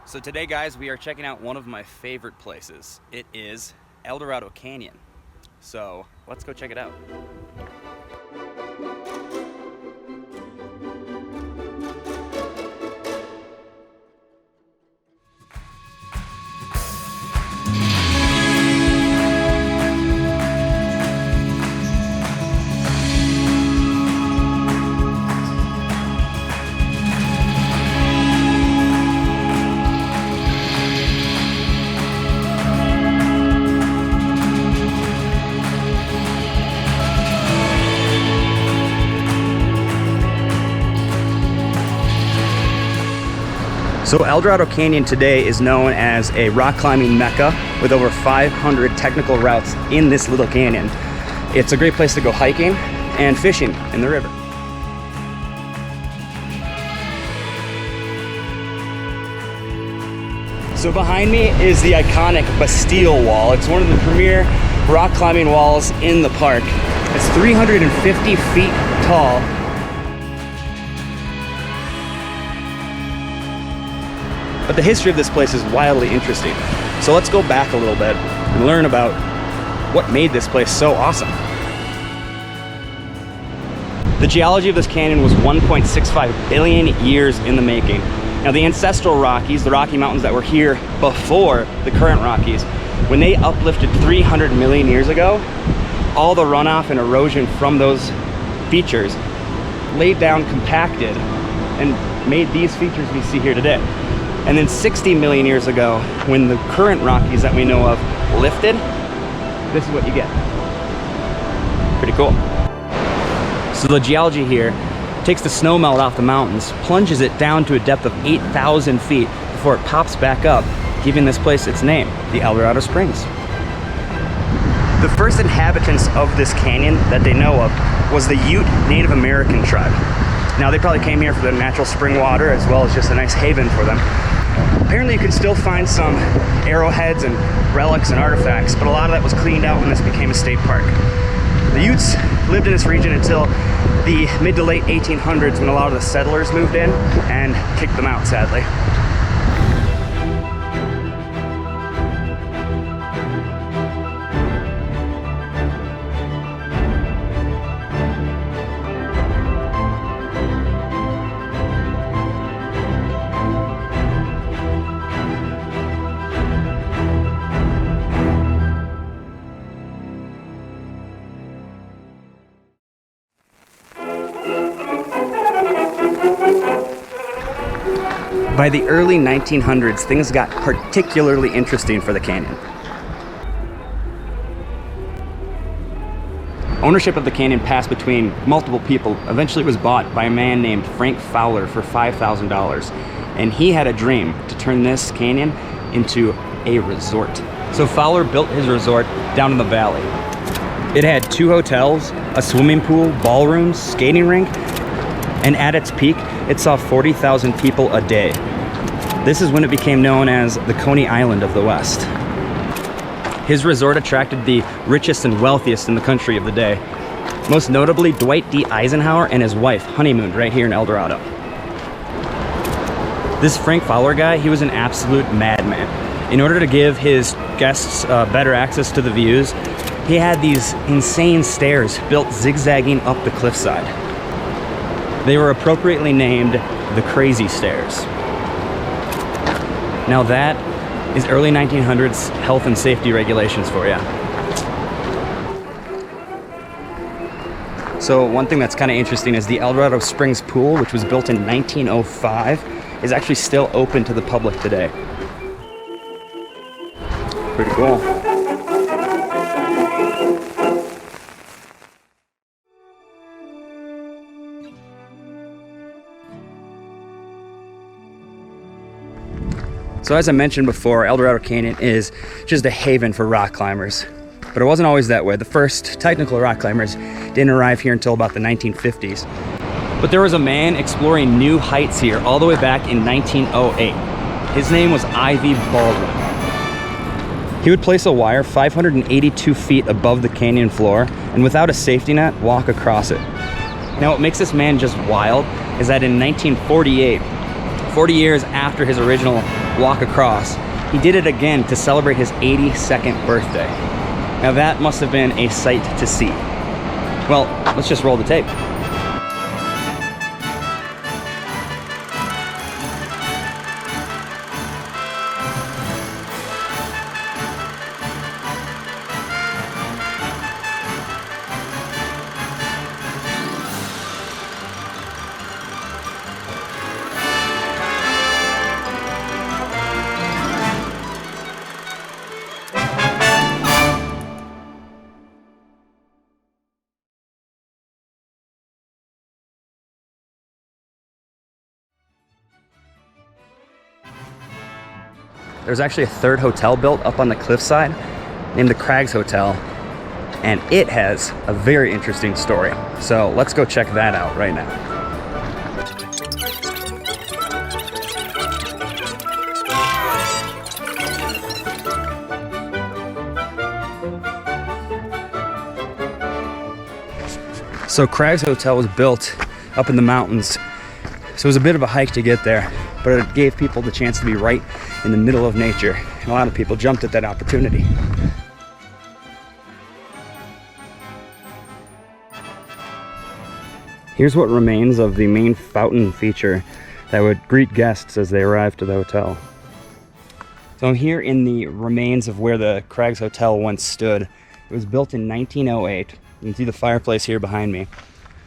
So today, guys, we are checking out one of my favorite places. It is Eldorado Canyon. So let's go check it out. So Eldorado Canyon today is known as a rock climbing mecca with over 500 technical routes in this little canyon. It's a great place to go hiking and fishing in the river. So behind me is the iconic Bastille Wall. It's one of the premier rock climbing walls in the park. It's 350 feet tall. But the history of this place is wildly interesting. So let's go back a little bit and learn about what made this place so awesome. The geology of this canyon was 1.65 billion years in the making. Now the ancestral Rockies, the Rocky Mountains that were here before the current Rockies, when they uplifted 300 million years ago, all the runoff and erosion from those features laid down, compacted, and made these features we see here today. And then 60 million years ago, when the current Rockies that we know of lifted, this is what you get. Pretty cool. So the geology here takes the snow melt off the mountains, plunges it down to a depth of 8,000 feet before it pops back up, giving this place its name, the Eldorado Springs. The first inhabitants of this canyon that they know of was the Ute Native American tribe. Now they probably came here for the natural spring water as well as just a nice haven for them. Apparently you can still find some arrowheads and relics and artifacts, but a lot of that was cleaned out when this became a state park. The Utes lived in this region until the mid to late 1800s when a lot of the settlers moved in and kicked them out, sadly. By the early 1900s, things got particularly interesting for the canyon. Ownership of the canyon passed between multiple people. Eventually it was bought by a man named Frank Fowler for $5,000. And he had a dream to turn this canyon into a resort. So Fowler built his resort down in the valley. It had 2 hotels, a swimming pool, ballrooms, skating rink, and at its peak, it saw 40,000 people a day. This is when it became known as the Coney Island of the West. His resort attracted the richest and wealthiest in the country of the day. Most notably, Dwight D. Eisenhower and his wife honeymooned right here in Eldorado. This Frank Fowler guy, he was an absolute madman. In order to give his guests better access to the views, he had these insane stairs built zigzagging up the cliffside. They were appropriately named the Crazy Stairs. Now that is early 1900s health and safety regulations for you. So one thing that's kind of interesting is the Eldorado Springs pool, which was built in 1905, is actually still open to the public today. Pretty cool. So as I mentioned before, Eldorado Canyon is just a haven for rock climbers. But it wasn't always that way. The first technical rock climbers didn't arrive here until about the 1950s. But there was a man exploring new heights here all the way back in 1908. His name was Ivy Baldwin. He would place a wire 582 feet above the canyon floor and without a safety net, walk across it. Now what makes this man just wild is that in 1948, 40 years after his original walk across. He did it again to celebrate his 82nd birthday. Now that must have been a sight to see. Well, let's just roll the tape. There's actually a third hotel built up on the cliffside named the Crags Hotel, and it has a very interesting story. So let's go check that out right now. So Crags Hotel was built up in the mountains, so it was a bit of a hike to get there, but it gave people the chance to be right in the middle of nature, and a lot of people jumped at that opportunity. Here's what remains of the main fountain feature that would greet guests as they arrived to the hotel. So I'm here in the remains of where the Crags Hotel once stood. It was built in 1908. You can see the fireplace here behind me.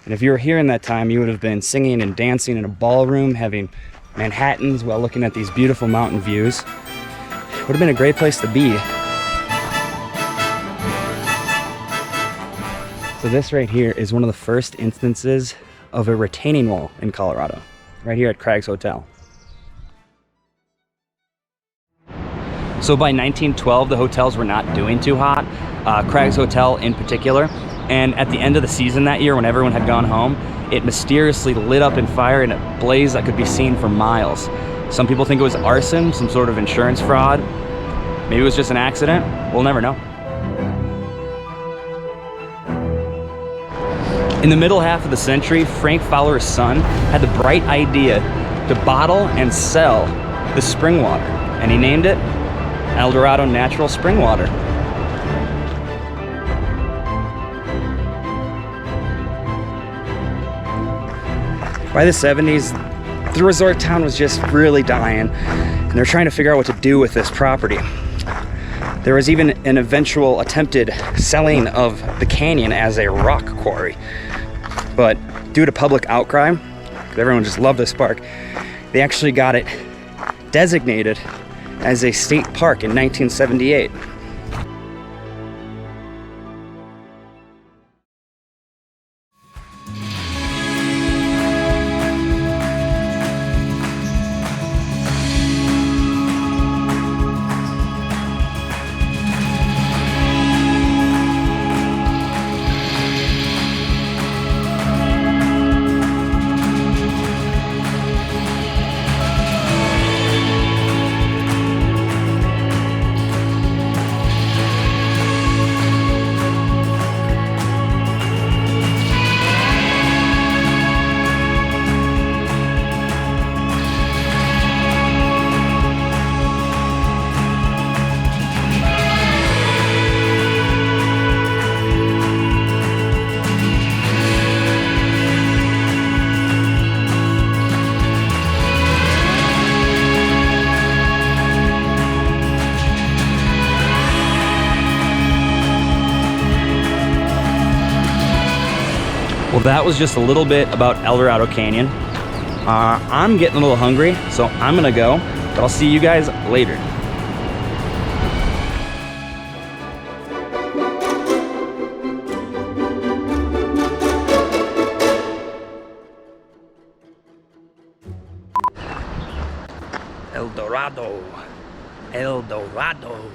And if you were here in that time, you would have been singing and dancing in a ballroom, having Manhattans while looking at these beautiful mountain views. It would have been a great place to be. So this right here is one of the first instances of a retaining wall in Colorado, right here at Crags Hotel. So by 1912, the hotels were not doing too hot, Crags Hotel in particular. And at the end of the season that year, when everyone had gone home, it mysteriously lit up in fire in a blaze that could be seen for miles. Some people think it was arson, some sort of insurance fraud. Maybe it was just an accident. We'll never know. In the middle half of the century, Frank Fowler's son had the bright idea to bottle and sell the spring water, and he named it Eldorado Natural Spring Water. By the 70s, the resort town was just really dying, and they're trying to figure out what to do with this property. There was even an eventual attempted selling of the canyon as a rock quarry. But due to public outcry, everyone just loved this park, they actually got it designated as a state park in 1978. Well, that was just a little bit about Eldorado Canyon. I'm getting a little hungry, so I'm gonna go, but I'll see you guys later. Eldorado, Eldorado,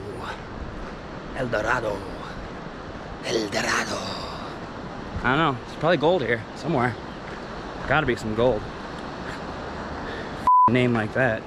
Eldorado, Eldorado. I don't know, there's probably gold here somewhere. Gotta be some gold. Name like that.